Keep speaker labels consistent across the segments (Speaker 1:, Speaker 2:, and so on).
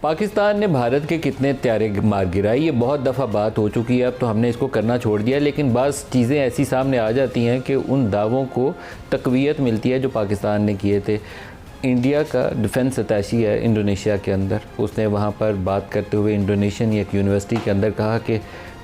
Speaker 1: पाकिस्तान ने भारत के कितने त्यारे मार गिराए, ये बहुत दफ़ा बात हो चुकी है, अब तो हमने इसको करना छोड़ दिया। लेकिन बस चीज़ें ऐसी सामने आ जाती हैं कि उन दावों को तक़वियत मिलती है जो पाकिस्तान ने किए थे। इंडिया का डिफेंस अटैशी है इंडोनेशिया के अंदर, उसने वहाँ पर बात करते हुए इंडोनेशियन एक यूनिवर्सिटी के अंदर कहा कि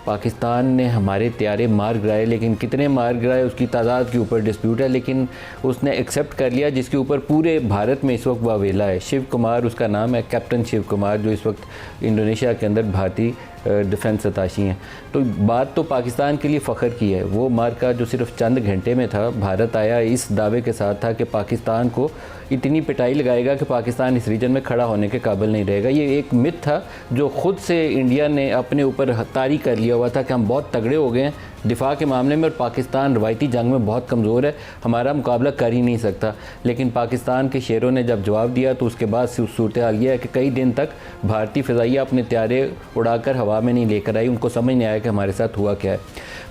Speaker 1: पाकिस्तान ने हमारे त्यारे मार गिराए, लेकिन कितने मार गिराए उसकी तादाद के ऊपर डिस्प्यूट है, लेकिन उसने एक्सेप्ट कर लिया, जिसके ऊपर पूरे भारत में इस वक्त वावेला है। शिव कुमार उसका नाम है, कैप्टन शिव कुमार, जो इस वक्त इंडोनेशिया के अंदर भारतीय डिफेंस अताशी हैं। तो बात तो पाकिस्तान के लिए फ़ख्र की है। वो मार्का जो सिर्फ चंद घंटे में था, भारत आया इस दावे के साथ था कि पाकिस्तान को इतनी पिटाई लगाएगा कि पाकिस्तान इस रीजन में खड़ा होने के काबिल नहीं रहेगा। ये एक मिथ था जो ख़ुद से इंडिया ने अपने ऊपर तारी कर लिया हुआ था कि हम बहुत तगड़े हो गए हैं दिफा के मामले में और पाकिस्तान रवायती जंग में बहुत कमज़ोर है, हमारा मुकाबला कर ही नहीं सकता। लेकिन पाकिस्तान के शेरों ने जब जवाब दिया तो उसके बाद से सूरत हाल यह है कि कई दिन तक भारतीय फ़िज़ाइया अपने त्यारे उड़ाकर हवा में नहीं लेकर आई, उनको समझ नहीं आया कि हमारे साथ हुआ क्या है।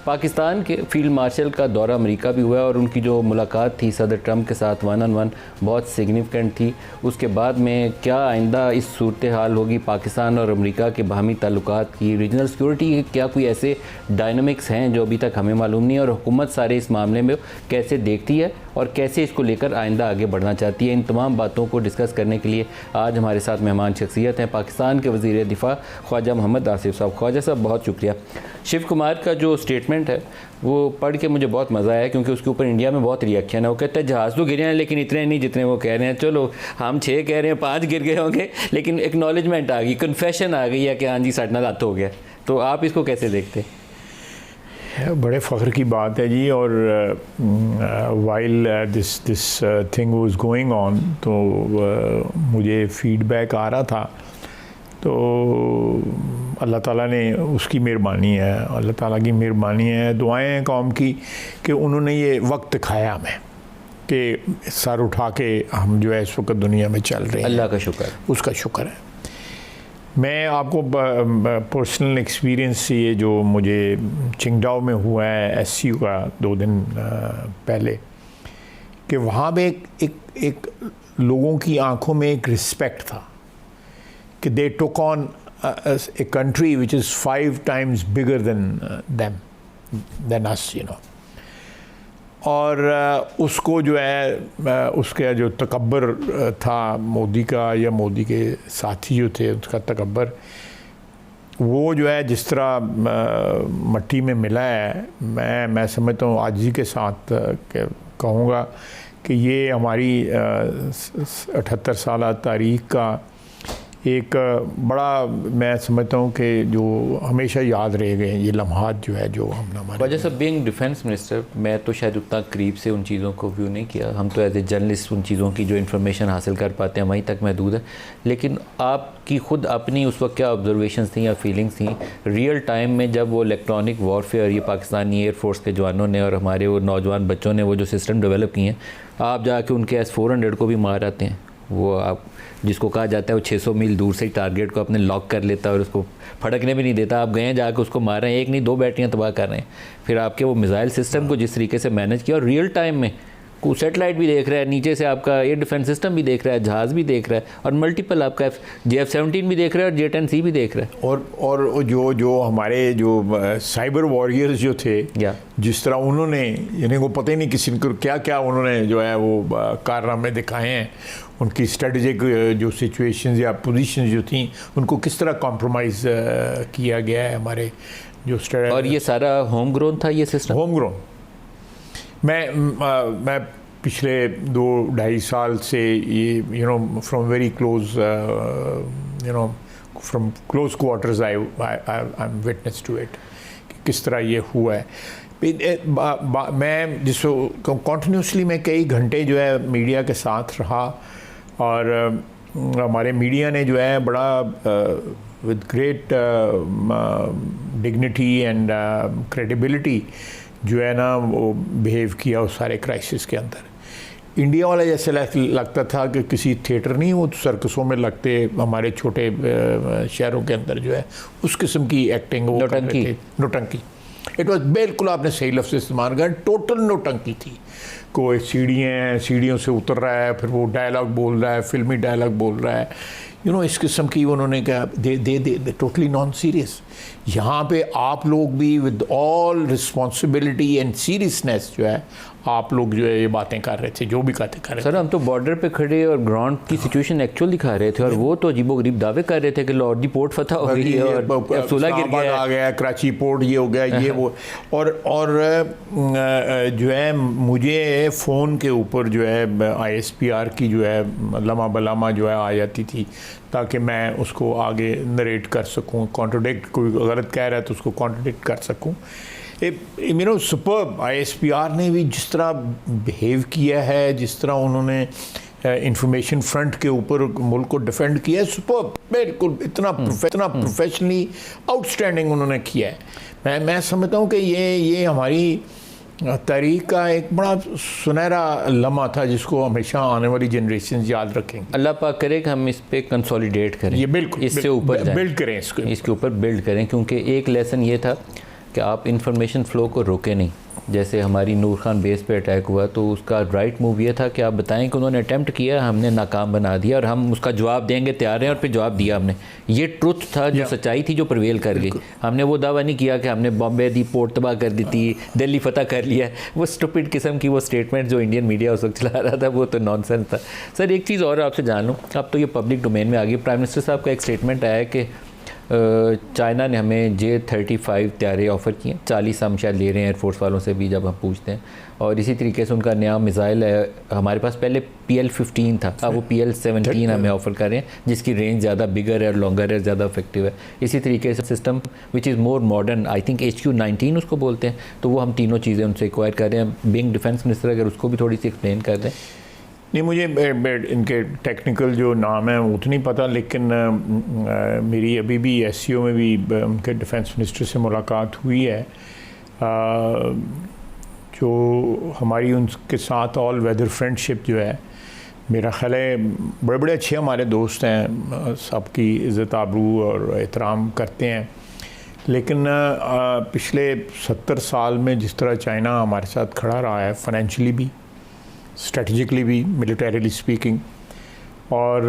Speaker 1: पाकिस्तान के फील्ड मार्शल का दौरा अमेरिका भी हुआ और उनकी जो मुलाकात थी सदर ट्रंप के साथ 1-on-1 बहुत सिग्निफिकेंट थी। उसके बाद में क्या आइंदा इस सूरत हाल होगी पाकिस्तान और अमेरिका के बाहमी ताल्लुकात की, रीजनल सिक्योरिटी के क्या कोई ऐसे डायनामिक्स हैं जो अभी तक हमें मालूम नहीं है, और हुकूमत सारे इस मामले में कैसे देखती है और कैसे इसको लेकर आइंदा आगे बढ़ना चाहती है। इन तमाम बातों को डिस्कस करने के लिए आज हमारे साथ मेहमान शख्सियत हैं पाकिस्तान के वज़ीर दिफा ख्वाजा मोहम्मद आसिफ साहब। ख्वाजा साहब बहुत शुक्रिया। शिव कुमार का जो स्टेटमेंट है वो पढ़ के मुझे बहुत मज़ा आया, क्योंकि उसके ऊपर इंडिया में बहुत रिएक्शन है। वो कहते हैं जहाज़ तो गिरे हैं लेकिन इतने नहीं जितने वो कह रहे हैं। चलो हम 6 कह रहे हैं, 5 गिर गए होंगे, लेकिन एक्नॉलेजमेंट आ गई, कन्फेशन आ गई है कि हाँ जी साढ़े नाल हत्थ हो गया। तो आप इसको कैसे देखते हैं?
Speaker 2: बड़े फ़ख्र की बात है जी। और while this thing was going on तो मुझे फीडबैक आ रहा था, तो अल्लाह ताला ने उसकी मेहरबानी है, अल्लाह ताला की मेहरबानी है, दुआएं हैं कौम की कि उन्होंने ये वक्त दिखाया हमें कि सर उठा के हम जो है इस वक्त दुनिया में चल रहे हैं।
Speaker 1: अल्लाह का शुक्र,
Speaker 2: उसका शुक्र है। मैं आपको पर्सनल एक्सपीरियंस से ये जो मुझे चिंगडाओ में हुआ है SCU का 2 दिन पहले, कि वहाँ पे एक लोगों की आंखों में एक रिस्पेक्ट था कि they took on a country which is 5 times bigger than us, you know. और उसको जो है उसका जो तकब्बर था मोदी का या मोदी के साथी जो थे उसका तकब्बर, वो जो है जिस तरह मट्टी में मिला है, मैं समझता हूँ आज ही के साथ कहूँगा कि ये हमारी 78 साल तारीख़ का एक बड़ा, मैं समझता हूँ कि जो हमेशा याद रह गए ये लम्हात जो है जो हम हमारे।
Speaker 1: वजह से बीइंग डिफेंस मिनिस्टर मैं तो शायद उतना करीब से उन चीज़ों को व्यू नहीं किया, हम तो एज ए जर्नलिस्ट उन चीज़ों की जो इन्फॉर्मेशन हासिल कर पाते हैं वहीं तक महदूद है। लेकिन आपकी ख़ुद अपनी उस वक्त क्या ऑब्जर्वेशंस थी या फीलिंग्स थी रियल टाइम में, जब वो इलेक्ट्रॉनिक वॉरफेयर ये पाकिस्तानी एयरफोर्स के जवानों ने और हमारे वो नौजवान बच्चों ने वो जो सिस्टम डेवलप किए हैं, आप जाके उनके S-400 को भी मार आते हैं, वो आप जिसको कहा जाता है वो 600 मील दूर से ही टारगेट को अपने लॉक कर लेता है और उसको फटकने भी नहीं देता। आप गए हैं जाके उसको मार रहे हैं, एक नहीं 2 बैटरियां तबाह कर रहे हैं। फिर आपके वो मिसाइल सिस्टम को जिस तरीके से मैनेज किया, और रियल टाइम में को सैटेलाइट भी देख रहा है, नीचे से आपका एयर डिफेंस सिस्टम भी देख रहा है, जहाज़ भी देख रहा है, और मल्टीपल आपका JF-17 भी देख रहा है और J-10C भी देख रहा है।
Speaker 2: और जो हमारे जो साइबर वॉरियर्स जो थे, जिस तरह उन्होंने, यानी को पता ही नहीं किसी को क्या क्या उन्होंने जो है वो कारनामे दिखाए हैं, उनकी स्ट्रेटजिक जो सिचुएशंस या पोजीशंस जो थी उनको किस तरह कॉम्प्रोमाइज़ किया गया है हमारे जो
Speaker 1: और ये सारा होम ग्रोन था ये सिस्टम।
Speaker 2: Home grown. मैं पिछले 2-2.5 साल से ये from very close from close quarters I am witness to it कि किस तरह ये हुआ है। मैं जिसको कॉन्टिन्यूसली मैं कई घंटे जो है मीडिया के साथ रहा, और हमारे मीडिया ने जो है बड़ा with great dignity and credibility जो है ना वो बिहेव किया उस सारे क्राइसिस के अंदर। इंडिया वाला जैसे लगता था कि किसी थिएटर नहीं, वो सर्कसों में लगते हमारे छोटे शहरों के अंदर जो है उस किस्म की एक्टिंग वो नौटंकी। इट वॉज बिल्कुल आपने सही लफ्ज़ इस्तेमाल किया, टोटल नौटंकी थी। कोई सीढ़ियाँ हैं, सीढ़ियों से उतर रहा है, फिर वो डायलॉग बोल रहा है, फिल्मी डायलॉग बोल रहा है, इस किस्म की उन्होंने कहा दे टोटली नॉन सीरियस। यहाँ पे आप लोग भी with all responsibility and seriousness जो है आप लोग जो है ये बातें कर रहे थे, जो भी कहते कर रहे थे।
Speaker 1: सर हम तो बॉर्डर पे खड़े और ग्राउंड की सिचुएशन एक्चुअल दिखा रहे थे, और वो तो अजीबोगरीब दावे कर रहे थे कि लाहौर दी पोर्ट फतह हो गई है और सुलह गिर गया
Speaker 2: आ गया, कराची पोर्ट ये हो गया, ये वो। और जो है मुझे फ़ोन के ऊपर जो है ISPR की जो है लम्हा बलामा जो है आ जाती थी, ताकि मैं उसको आगे नरेट कर सकूं, कॉन्ट्रडिक्ट, कोई गलत कह रहा है तो उसको कॉन्ट्रडिक्ट कर सकूं। सुपर्ब ISPR ने भी जिस तरह बिहेव किया है, जिस तरह उन्होंने इंफॉर्मेशन फ्रंट के ऊपर मुल्क को डिफेंड किया है, सुपर्ब, बिल्कुल इतना प्रोफेशनली आउटस्टैंडिंग उन्होंने किया है। मैं समझता हूँ कि ये हमारी तारीख का एक बड़ा सुनहरा लम्हा था, जिसको हमेशा आने वाली जनरेशन याद रखेंगे।
Speaker 1: अल्लाह पाक करे कि हम इस पे कंसोलिडेट करें,
Speaker 2: ये बिल्कुल
Speaker 1: इससे ऊपर
Speaker 2: बिल्ड करें,
Speaker 1: इसके ऊपर बिल्ड करें, क्योंकि एक लेसन ये था कि आप इंफॉर्मेशन फ़्लो को रोके नहीं। जैसे हमारी नूर खान बेस पे अटैक हुआ तो उसका राइट मूव ये था कि आप बताएं कि उन्होंने अटैम्प्ट किया, हमने नाकाम बना दिया और हम उसका जवाब देंगे तैयार हैं, और फिर जवाब दिया हमने। ये ट्रुथ था, जो सच्चाई थी, जो प्रवेल कर गई। हमने वो दावा नहीं किया कि हमने बॉम्बे दी पोर्ट तबाह कर दी थी, दिल्ली फतह कर लिया। वो स्टूपिड किस्म की वो स्टेटमेंट जो इंडियन मीडिया उस वक्त चला रहा था, वो तो नॉनसेंस था। सर एक चीज़ और आपसे जान लूँ, अब तो ये पब्लिक डोमेन में आ गई। प्राइम मिनिस्टर साहब का एक स्टेटमेंट आया कि चाइना ने हमें J-35 त्यारे ऑफ़र किए, 40 हम शायद ले रहे हैं एयरफोर्स वालों से भी जब हम पूछते हैं। और इसी तरीके से उनका नया मिसाइल है, हमारे पास पहले PL-15 था, अब वो PL-17 हमें ऑफ़र कर रहे हैं, जिसकी रेंज ज़्यादा बिगर है, लॉन्गर है, ज़्यादा इफेक्टिव है। इसी तरीके से system which is more modern, I think HQ-19 उसको बोलते हैं, तो वो हम तीनों चीज़ें उनसे एक्वायर कर रहे हैं। बीइंग डिफेंस मिनिस्टर अगर उसको भी थोड़ी सी एक्सप्लेन कर दें।
Speaker 2: नहीं, मुझे इनके टेक्निकल जो नाम है उतना नहीं पता, लेकिन मेरी अभी भी SCO में भी उनके डिफेंस मिनिस्टर से मुलाकात हुई है, जो हमारी उनके साथ ऑल वेदर फ्रेंडशिप जो है, मेरा ख्याल है बड़े बड़े अच्छे हमारे दोस्त हैं, सबकी इज़्ज़त आबरू और एहतराम करते हैं। लेकिन पिछले 70 साल में जिस तरह चाइना हमारे साथ खड़ा रहा है, फाइनेंशियली भी, स्ट्रेटजिकली भी, मिलिटरीली स्पीकिंग, और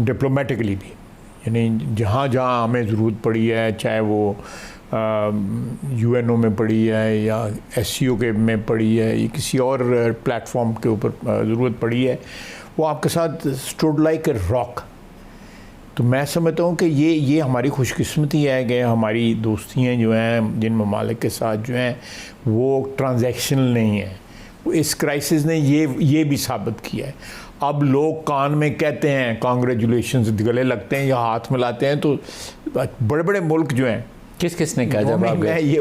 Speaker 2: डिप्लोमेटिकली भी, यानी जहाँ जहाँ हमें ज़रूरत पड़ी है, चाहे वो UNO में पड़ी है या SCO के में पड़ी है या किसी और प्लेटफॉर्म के ऊपर ज़रूरत पड़ी है, वो आपके साथ स्टूड लाइक ए रॉक। तो मैं समझता हूँ कि ये हमारी खुशकिस्मती है कि हमारी दोस्तियाँ जो हैं जिन ममालिक के साथ जो हैं वो ट्रांजैक्शनल नहीं है। इस क्राइसिस ने ये भी साबित किया है। अब लोग कान में कहते हैं कांग्रेचुलेशंस, गले लगते हैं या हाथ मिलाते हैं, तो बड़े बड़े मुल्क जो हैं,
Speaker 1: किस ने कहा जब आप गए?
Speaker 2: ये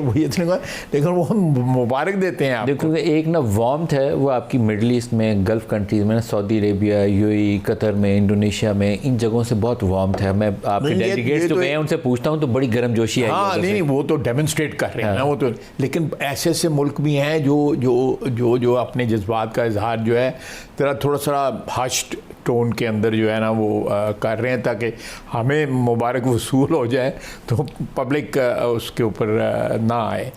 Speaker 2: लेकिन वो हम मुबारक देते हैं आपको।
Speaker 1: देखो एक ना वार्मथ है वो आपकी मिडल ईस्ट में, गल्फ़ कंट्रीज़ में, सऊदी अरेबिया, UAE, कतर में, इंडोनेशिया में, इन जगहों से बहुत वार्मथ है। मैं आपके डेलीगेट्स जो गए हैं उनसे पूछता हूँ तो बड़ी गर्मजोशी है।
Speaker 2: हाँ, नहीं, वो तो डेमोन्स्ट्रेट कर रहे हैं ना, वो तो। लेकिन ऐसे ऐसे मुल्क भी हैं जो अपने जज्बात का इजहार जो है थोड़ा सा हश्ड टोन के अंदर जो है ना वो कर रहे हैं, ताकि हमें मुबारक वसूल हो जाए तो पब्लिक उसके ऊपर ना आए।